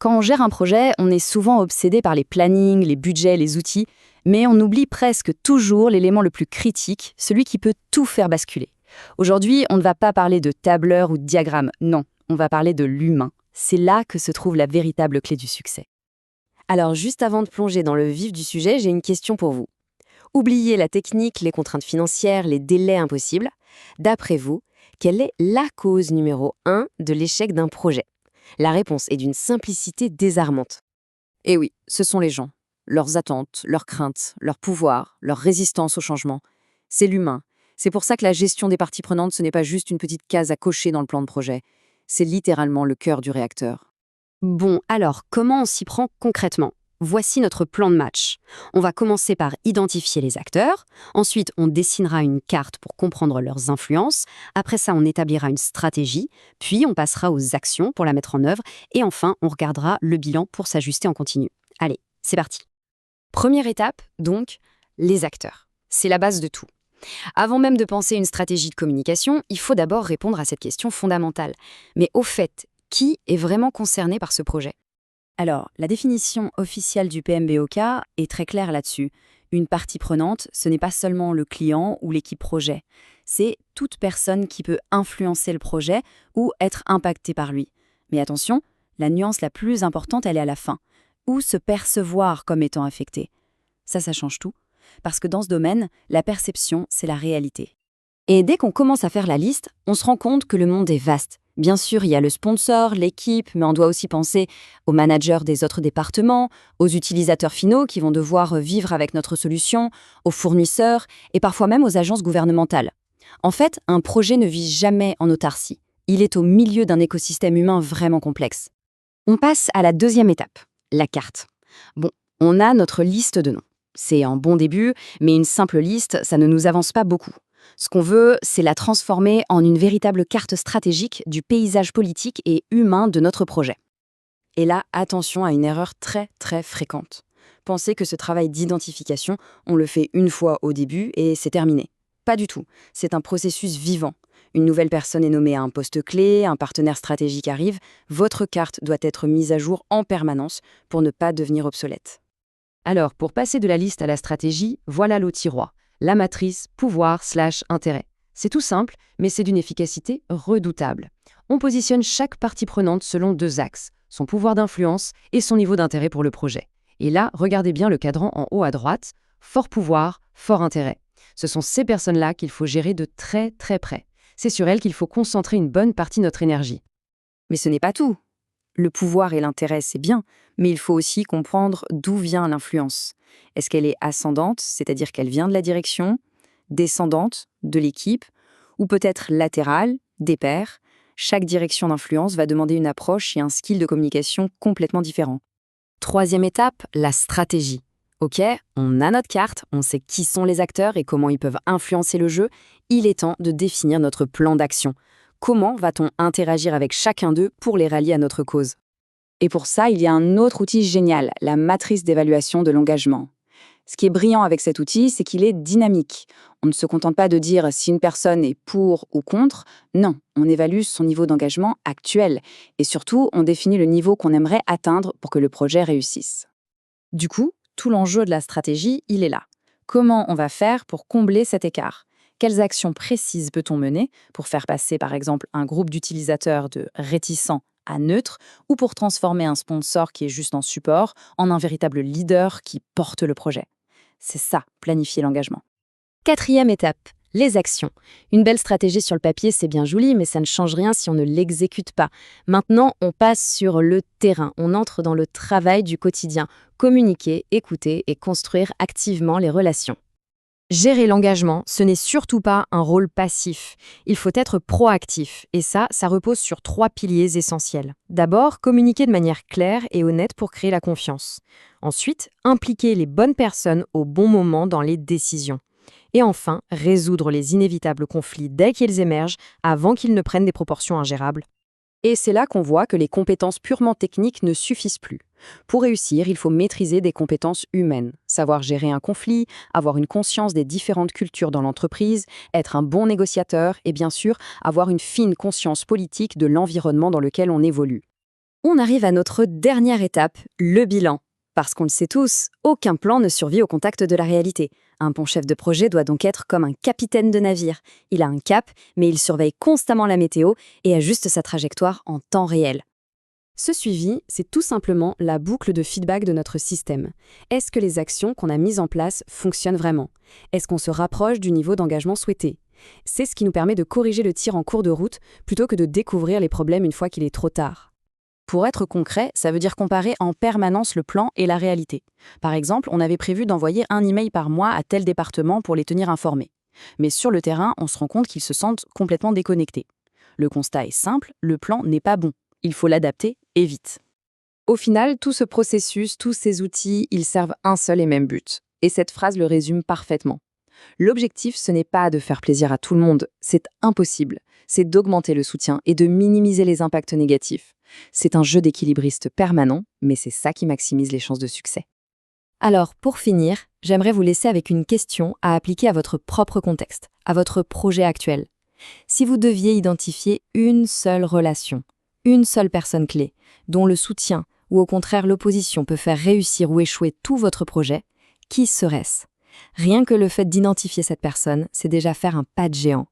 Quand on gère un projet, on est souvent obsédé par les plannings, les budgets, les outils, mais on oublie presque toujours l'élément le plus critique, celui qui peut tout faire basculer. Aujourd'hui, on ne va pas parler de tableur ou de diagramme, non, on va parler de l'humain. C'est là que se trouve la véritable clé du succès. Alors, juste avant de plonger dans le vif du sujet, j'ai une question pour vous. Oubliez la technique, les contraintes financières, les délais impossibles. D'après vous, quelle est la cause numéro 1 de l'échec d'un projet? La réponse est d'une simplicité désarmante. Et oui, ce sont les gens. Leurs attentes, leurs craintes, leur pouvoir, leur résistance au changement. C'est l'humain. C'est pour ça que la gestion des parties prenantes, ce n'est pas juste une petite case à cocher dans le plan de projet. C'est littéralement le cœur du réacteur. Bon, alors, comment on s'y prend concrètement? Voici notre plan de match. On va commencer par identifier les acteurs, ensuite on dessinera une carte pour comprendre leurs influences, après ça on établira une stratégie, puis on passera aux actions pour la mettre en œuvre, et enfin on regardera le bilan pour s'ajuster en continu. Allez, c'est parti. Première étape, donc, les acteurs. C'est la base de tout. Avant même de penser une stratégie de communication, il faut d'abord répondre à cette question fondamentale. Mais au fait, qui est vraiment concerné par ce projet? Alors, la définition officielle du PMBOK est très claire là-dessus. Une partie prenante, ce n'est pas seulement le client ou l'équipe projet. C'est toute personne qui peut influencer le projet ou être impactée par lui. Mais attention, la nuance la plus importante, elle est à la fin. Ou se percevoir comme étant affecté. Ça change tout. Parce que dans ce domaine, la perception, c'est la réalité. Et dès qu'on commence à faire la liste, on se rend compte que le monde est vaste. Bien sûr, il y a le sponsor, l'équipe, mais on doit aussi penser aux managers des autres départements, aux utilisateurs finaux qui vont devoir vivre avec notre solution, aux fournisseurs et parfois même aux agences gouvernementales. En fait, un projet ne vit jamais en autarcie. Il est au milieu d'un écosystème humain vraiment complexe. On passe à la deuxième étape, la carte. Bon, on a notre liste de noms. C'est un bon début, mais une simple liste, ça ne nous avance pas beaucoup. Ce qu'on veut, c'est la transformer en une véritable carte stratégique du paysage politique et humain de notre projet. Et là, attention à une erreur très très fréquente. Pensez que ce travail d'identification, on le fait une fois au début et c'est terminé. Pas du tout. C'est un processus vivant. Une nouvelle personne est nommée à un poste clé, un partenaire stratégique arrive, votre carte doit être mise à jour en permanence pour ne pas devenir obsolète. Alors, pour passer de la liste à la stratégie, voilà l'outil roi. La matrice pouvoir/intérêt. C'est tout simple, mais c'est d'une efficacité redoutable. On positionne chaque partie prenante selon 2 axes, son pouvoir d'influence et son niveau d'intérêt pour le projet. Et là, regardez bien le cadran en haut à droite, fort pouvoir, fort intérêt. Ce sont ces personnes-là qu'il faut gérer de très très près. C'est sur elles qu'il faut concentrer une bonne partie de notre énergie. Mais ce n'est pas tout. Le pouvoir et l'intérêt, c'est bien, mais il faut aussi comprendre d'où vient l'influence. Est-ce qu'elle est ascendante, c'est-à-dire qu'elle vient de la direction, descendante, de l'équipe, ou peut-être latérale, des pairs? Chaque direction d'influence va demander une approche et un skill de communication complètement différents. Troisième étape, la stratégie. Ok, on a notre carte, on sait qui sont les acteurs et comment ils peuvent influencer le jeu. Il est temps de définir notre plan d'action. Comment va-t-on interagir avec chacun d'eux pour les rallier à notre cause? Et pour ça, il y a un autre outil génial, la matrice d'évaluation de l'engagement. Ce qui est brillant avec cet outil, c'est qu'il est dynamique. On ne se contente pas de dire si une personne est pour ou contre. Non, on évalue son niveau d'engagement actuel. Et surtout, on définit le niveau qu'on aimerait atteindre pour que le projet réussisse. Du coup, tout l'enjeu de la stratégie, il est là. Comment on va faire pour combler cet écart? Quelles actions précises peut-on mener pour faire passer, par exemple, un groupe d'utilisateurs de réticents à neutre ou pour transformer un sponsor qui est juste en support en un véritable leader qui porte le projet? C'est ça, planifier l'engagement. Quatrième étape, les actions. Une belle stratégie sur le papier, c'est bien joli, mais ça ne change rien si on ne l'exécute pas. Maintenant, on passe sur le terrain. On entre dans le travail du quotidien. Communiquer, écouter et construire activement les relations. Gérer l'engagement, ce n'est surtout pas un rôle passif. Il faut être proactif. Et ça repose sur 3 piliers essentiels. D'abord, communiquer de manière claire et honnête pour créer la confiance. Ensuite, impliquer les bonnes personnes au bon moment dans les décisions. Et enfin, résoudre les inévitables conflits dès qu'ils émergent avant qu'ils ne prennent des proportions ingérables. Et c'est là qu'on voit que les compétences purement techniques ne suffisent plus. Pour réussir, il faut maîtriser des compétences humaines, savoir gérer un conflit, avoir une conscience des différentes cultures dans l'entreprise, être un bon négociateur et bien sûr avoir une fine conscience politique de l'environnement dans lequel on évolue. On arrive à notre dernière étape, le bilan. Parce qu'on le sait tous, aucun plan ne survit au contact de la réalité. Un bon chef de projet doit donc être comme un capitaine de navire. Il a un cap, mais il surveille constamment la météo et ajuste sa trajectoire en temps réel. Ce suivi, c'est tout simplement la boucle de feedback de notre système. Est-ce que les actions qu'on a mises en place fonctionnent vraiment? Est-ce qu'on se rapproche du niveau d'engagement souhaité? C'est ce qui nous permet de corriger le tir en cours de route plutôt que de découvrir les problèmes une fois qu'il est trop tard. Pour être concret, ça veut dire comparer en permanence le plan et la réalité. Par exemple, on avait prévu d'envoyer un email par mois à tel département pour les tenir informés. Mais sur le terrain, on se rend compte qu'ils se sentent complètement déconnectés. Le constat est simple, le plan n'est pas bon. Il faut l'adapter et vite. Au final, tout ce processus, tous ces outils, ils servent un seul et même but. Et cette phrase le résume parfaitement. L'objectif, ce n'est pas de faire plaisir à tout le monde, c'est impossible. C'est d'augmenter le soutien et de minimiser les impacts négatifs. C'est un jeu d'équilibriste permanent, mais c'est ça qui maximise les chances de succès. Alors, pour finir, j'aimerais vous laisser avec une question à appliquer à votre propre contexte, à votre projet actuel. Si vous deviez identifier une seule relation, une seule personne clé, dont le soutien ou au contraire l'opposition peut faire réussir ou échouer tout votre projet, qui serait-ce? Rien que le fait d'identifier cette personne, c'est déjà faire un pas de géant.